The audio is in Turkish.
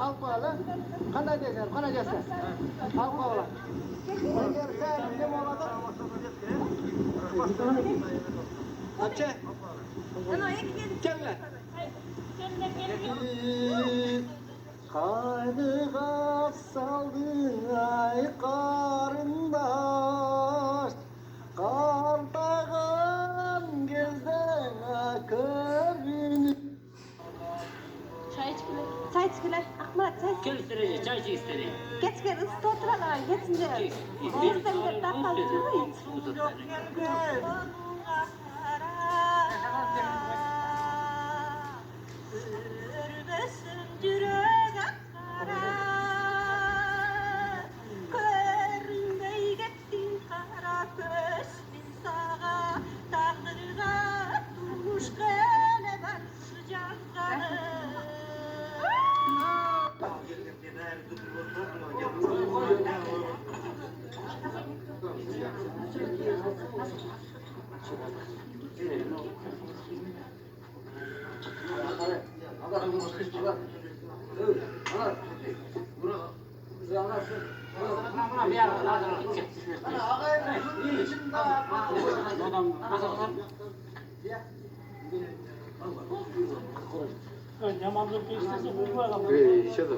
alып koyalım. Qanday deysan, qanday deysan? Alып koyalım. Eğer sen ne olmadı? Açı. Gel. Kaydığa saldın ay karındaş, kartağın gezden körünü. Çay içkiler. Çay içkiler. Akmarat çay içkiler. Kim istedi? Çay istedi. Geç gel ısıtı oturalım. Geçince. Oğuzdan bir dakika oturmayın. Örmesin yürek akkara, köründey gittin kara kösmin sağa, tağdırga durmuş gene ben sıcak kanı. Yamanlık geçtiyse bu adam. Şurada.